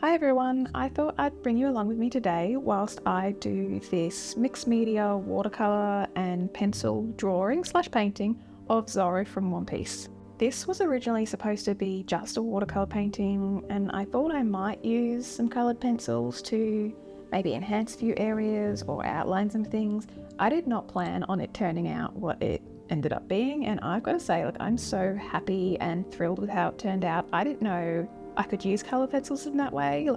Hi everyone, I thought I'd bring you along with me today whilst I do this mixed media watercolour and pencil drawing / painting of Zoro from One Piece. This was originally supposed to be just a watercolour painting, and I thought I might use some coloured pencils to maybe enhance a few areas or outline some things. I did not plan on it turning out what it ended up being, and I've got to say, I'm so happy and thrilled with how it turned out. I didn't know I could use colour pencils in that way.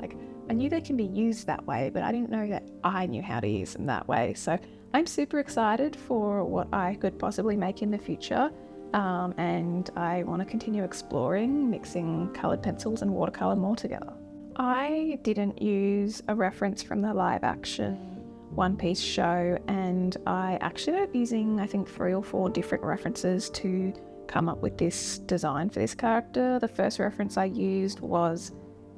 I knew they can be used that way, but I didn't know that I knew how to use them that way. So I'm super excited for what I could possibly make in the future. And I want to continue exploring mixing coloured pencils and watercolour more together. I didn't use a reference from the live action One Piece show, and I actually ended up using I think 3 or 4 different references to come up with this design for this character. The first reference I used was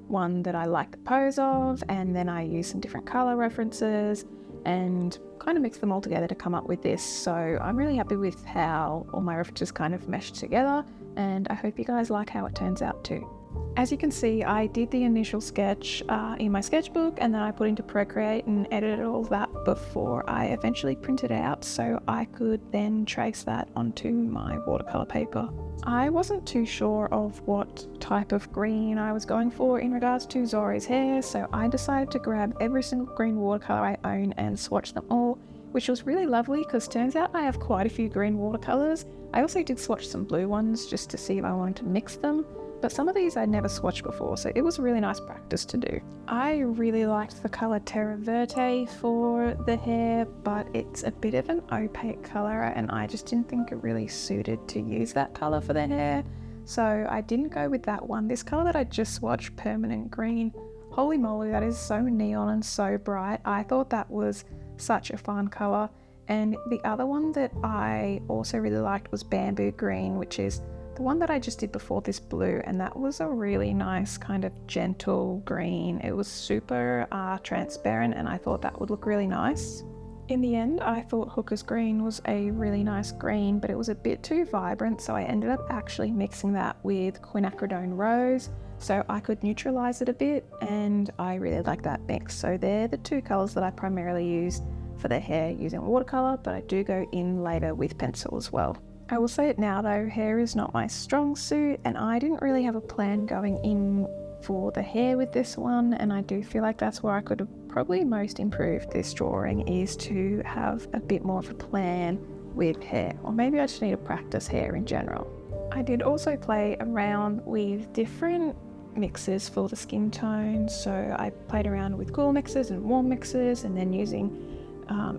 one that I liked the pose of, and then I used some different colour references and kind of mixed them all together to come up with this. So I'm really happy with how all my references kind of meshed together, and I hope you guys like how it turns out too. As you can see, I did the initial sketch in my sketchbook, and then I put into Procreate and edited all that before I eventually printed it out so I could then trace that onto my watercolour paper. I wasn't too sure of what type of green I was going for in regards to Zoro's hair, so I decided to grab every single green watercolour I own and swatch them all, which was really lovely because turns out I have quite a few green watercolours. I also did swatch some blue ones just to see if I wanted to mix them, but some of these I'd never swatched before, so it was a really nice practice to do. I really liked the colour Terra Verte for the hair, but it's a bit of an opaque colour and I just didn't think it really suited to use that colour for the hair, so I didn't go with that one. This colour that I just swatched, Permanent Green, holy moly, that is so neon and so bright. I thought that was such a fun colour. And the other one that I also really liked was Bamboo Green, which is the one that I just did before this blue, and that was a really nice kind of gentle green. It was super transparent, and I thought that would look really nice. In the end, I thought Hooker's Green was a really nice green, but it was a bit too vibrant, so I ended up actually mixing that with Quinacridone Rose so I could neutralize it a bit, and I really like that mix. So they're the 2 colors that I primarily use for the hair using watercolor, but I do go in later with pencil as well. I will say it now though, hair is not my strong suit, and I didn't really have a plan going in for the hair with this one, and I do feel like that's where I could have probably most improved this drawing, is to have a bit more of a plan with hair, or maybe I just need to practice hair in general. I did also play around with different mixes for the skin tone, so I played around with cool mixes and warm mixes, and then using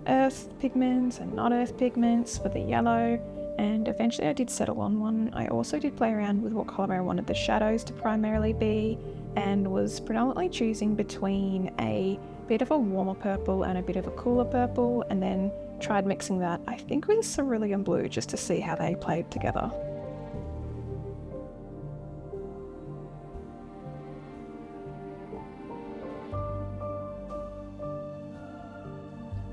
earth pigments and not earth pigments for the yellow, and eventually I did settle on one. I also did play around with what colour I wanted the shadows to primarily be, and was predominantly choosing between a bit of a warmer purple and a bit of a cooler purple, and then tried mixing that I think with cerulean blue just to see how they played together.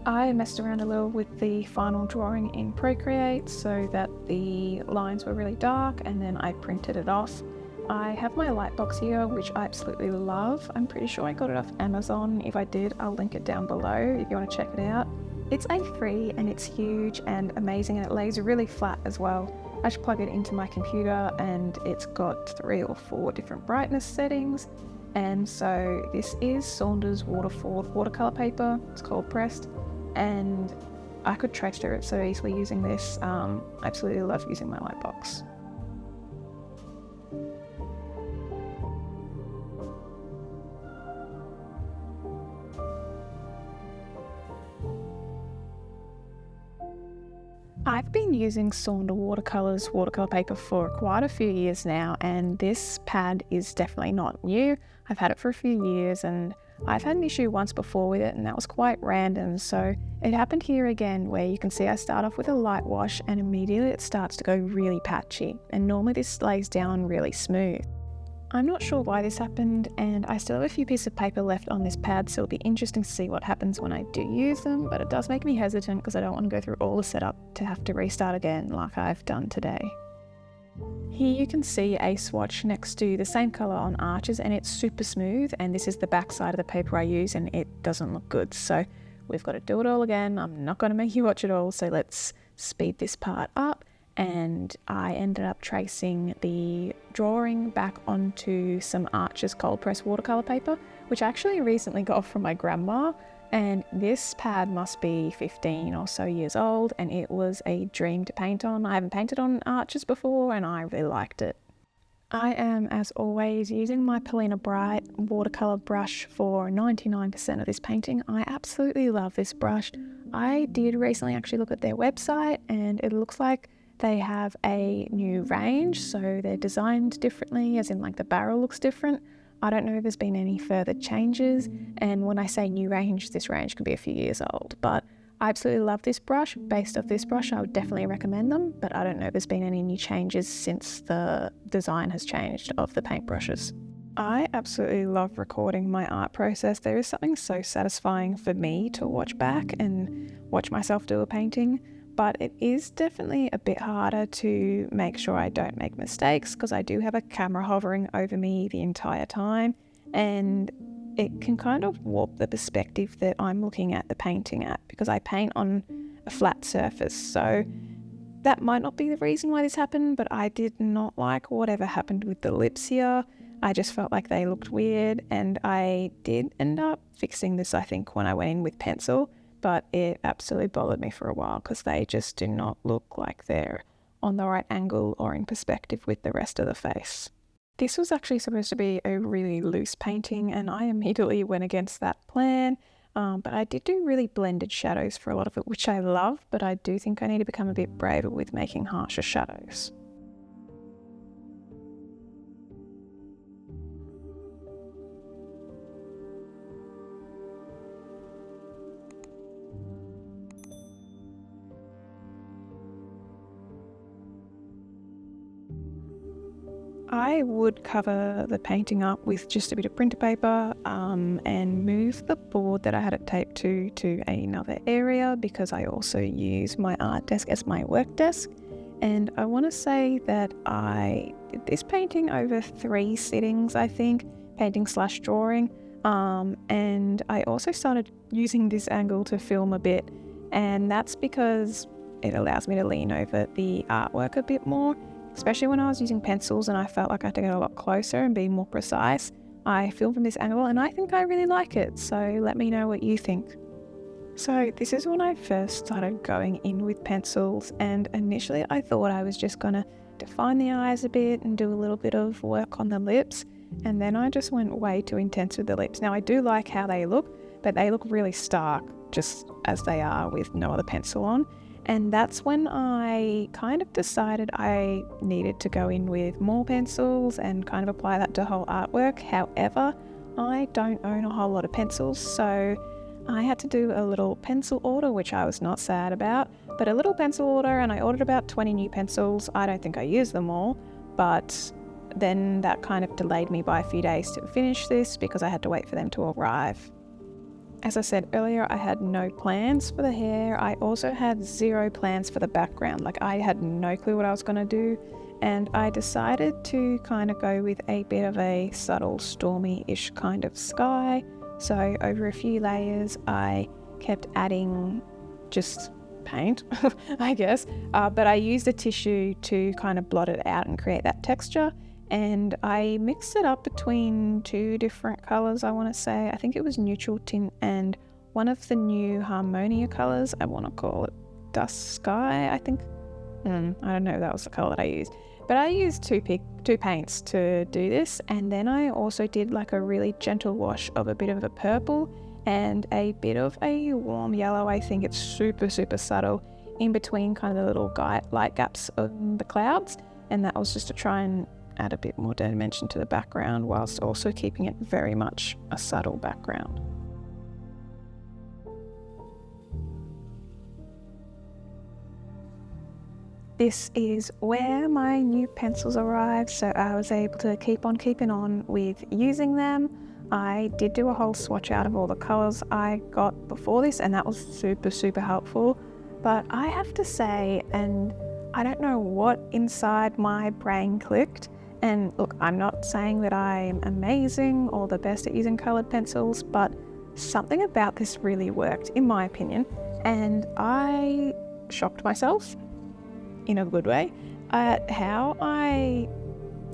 I messed around a little with the final drawing in Procreate so that the lines were really dark, and then I printed it off. I have my light box here, which I absolutely love. I'm pretty sure I got it off Amazon. If I did, I'll link it down below if you want to check it out. It's A3 and it's huge and amazing, and it lays really flat as well. I just plug it into my computer and it's got 3 or 4 different brightness settings. And so this is Saunders Waterford watercolor paper. It's cold pressed, and I could trace through it so easily using this. I absolutely love using my light box. I've been using Saunders Watercolours watercolour paper for quite a few years now, and this pad is definitely not new. I've had it for a few years, and I've had an issue once before with it, and that was quite random. So it happened here again, where you can see I start off with a light wash and immediately it starts to go really patchy, and normally this lays down really smooth. I'm not sure why this happened, and I still have a few pieces of paper left on this pad, so it'll be interesting to see what happens when I do use them, but it does make me hesitant because I don't want to go through all the setup to have to restart again like I've done today. Here you can see a swatch next to the same colour on arches, and it's super smooth, and this is the back side of the paper I use and it doesn't look good. So we've got to do it all again. I'm not going to make you watch it all, so let's speed this part up. And I ended up tracing the drawing back onto some Arches cold press watercolour paper, which I actually recently got from my grandma. And this pad must be 15 or so years old, and it was a dream to paint on. I haven't painted on Arches before and I really liked it. I am, as always, using my Polina Bright watercolour brush for 99% of this painting. I absolutely love this brush. I did recently actually look at their website, and it looks like they have a new range, so they're designed differently, as in like the barrel looks different. I don't know if there's been any further changes, and when I say new range, this range could be a few years old, but I absolutely love this brush. Based off this brush, I would definitely recommend them, but I don't know if there's been any new changes since the design has changed of the paintbrushes. I absolutely love recording my art process. There is something so satisfying for me to watch back and watch myself do a painting, but it is definitely a bit harder to make sure I don't make mistakes because I do have a camera hovering over me the entire time, and it can kind of warp the perspective that I'm looking at the painting at, because I paint on a flat surface. So that might not be the reason why this happened, but I did not like whatever happened with the lips here. I just felt like they looked weird, and I did end up fixing this, I think, when I went in with pencil, but it absolutely bothered me for a while because they just do not look like they're on the right angle or in perspective with the rest of the face. This was actually supposed to be a really loose painting, and I immediately went against that plan, but I did do really blended shadows for a lot of it, which I love, but I do think I need to become a bit braver with making harsher shadows. I would cover the painting up with just a bit of printer paper and move the board that I had it taped to another area, because I also use my art desk as my work desk. And I want to say that I did this painting over 3 sittings, I think, painting / drawing. And I also started using this angle to film a bit, and that's because it allows me to lean over the artwork a bit more. Especially when I was using pencils and I felt like I had to get a lot closer and be more precise. I filmed from this angle and I think I really like it, so let me know what you think. So this is when I first started going in with pencils, and initially I thought I was just going to define the eyes a bit and do a little bit of work on the lips, and then I just went way too intense with the lips. Now I do like how they look, but they look really stark just as they are with no other pencil on. And that's when I kind of decided I needed to go in with more pencils and kind of apply that to whole artwork. However, I don't own a whole lot of pencils, so I had to do a little pencil order, which I was not sad about, but a little pencil order, and I ordered about 20 new pencils. I don't think I used them all, but then that kind of delayed me by a few days to finish this because I had to wait for them to arrive. As I said earlier, I had no plans for the hair. I also had 0 plans for the background. Like, I had no clue what I was going to do, and I decided to kind of go with a bit of a subtle stormy-ish kind of sky. So over a few layers, I kept adding just paint, I guess, but I used a tissue to kind of blot it out and create that texture. And I mixed it up between 2 different colours, I want to say. I think it was Neutral Tint and one of the new Harmonia colours. I want to call it Dust Sky, I think. I don't know if that was the colour that I used. But I used two paints to do this. And then I also did like a really gentle wash of a bit of a purple and a bit of a warm yellow. I think it's super, super subtle in between kind of the little light gaps on the clouds. And that was just to try and add a bit more dimension to the background whilst also keeping it very much a subtle background. This is where my new pencils arrived, so I was able to keep on keeping on with using them. I did do a whole swatch out of all the colours I got before this, and that was super, super helpful. But I have to say, and I don't know what inside my brain clicked. And look, I'm not saying that I'm amazing or the best at using coloured pencils, but something about this really worked, in my opinion. And I shocked myself, in a good way, at how I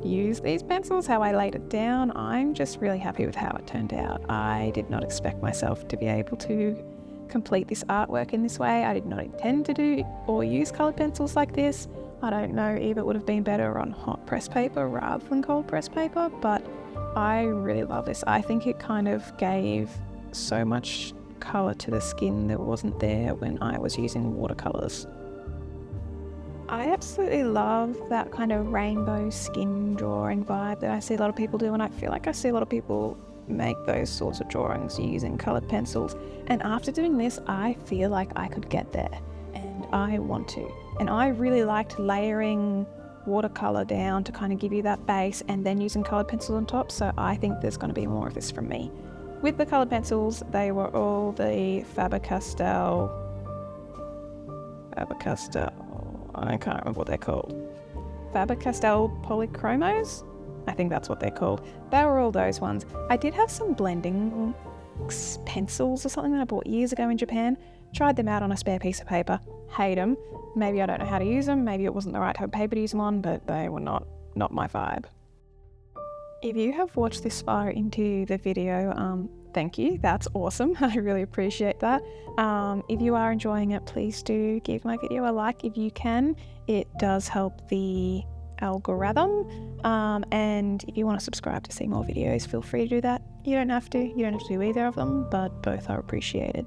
use these pencils, how I laid it down. I'm just really happy with how it turned out. I did not expect myself to be able to complete this artwork in this way. I did not intend to do or use coloured pencils like this. I don't know if it would have been better on hot press paper rather than cold press paper, but I really love this. I think it kind of gave so much colour to the skin that wasn't there when I was using watercolours. I absolutely love that kind of rainbow skin drawing vibe that I see a lot of people do, and I feel like I see a lot of people make those sorts of drawings using coloured pencils. And after doing this, I feel like I could get there, and I want to. And I really liked layering watercolour down to kind of give you that base and then using coloured pencils on top, so I think there's going to be more of this from me. With the coloured pencils, they were all the Faber Castell, I can't remember what they're called. Faber Castell Polychromos? I think that's what they're called. They were all those ones. I did have some blending pencils or something that I bought years ago in Japan. Tried them out on a spare piece of paper. Hate them. Maybe I don't know how to use them. Maybe it wasn't the right type of paper to use them on, but they were not my vibe. If you have watched this far into the video, thank you. That's awesome. I really appreciate that. If you are enjoying it, please do give my video a like if you can. It does help the algorithm. And if you want to subscribe to see more videos, feel free to do that. You don't have to do either of them, but both are appreciated.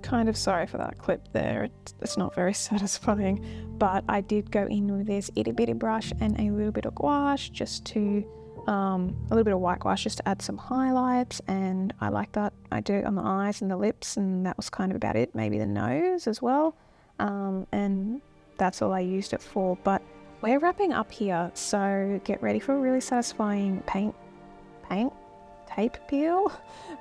Kind of sorry for that clip there, it's not very satisfying, but I did go in with this itty bitty brush and a little bit of gouache, just to a little bit of white gouache just to add some highlights, and I like that. I do it on the eyes and the lips, and that was kind of about it. Maybe the nose as well, and that's all I used it for. But we're wrapping up here, so get ready for a really satisfying tape peel,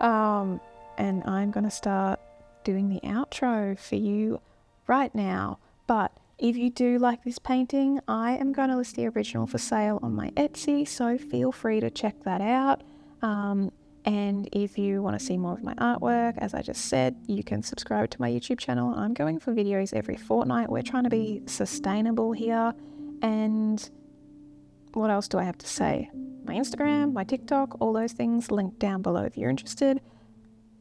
and I'm gonna start doing the outro for you right now. But if you do like this painting, I am going to list the original for sale on my Etsy, so feel free to check that out. And if you want to see more of my artwork, as I just said, you can subscribe to my YouTube channel. I'm going for videos every fortnight. We're trying to be sustainable here. And what else do I have to say? My Instagram, my TikTok, all those things linked down below if you're interested.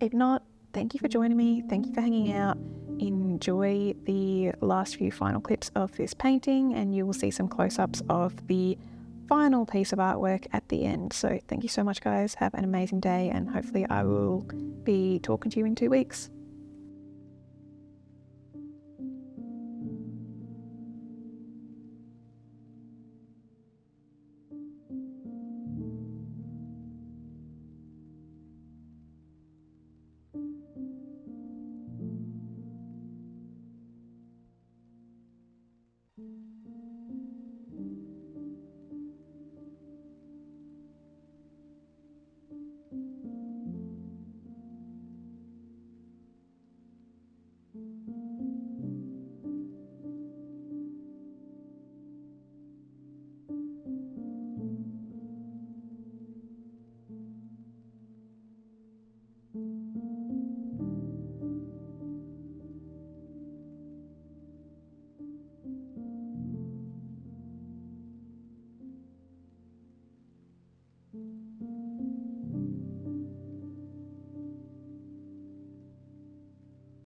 If not, thank you for joining me. Thank you for hanging out. Enjoy the last few final clips of this painting, and you will see some close-ups of the final piece of artwork at the end. So thank you so much, guys. Have an amazing day, and hopefully I will be talking to you in 2 weeks.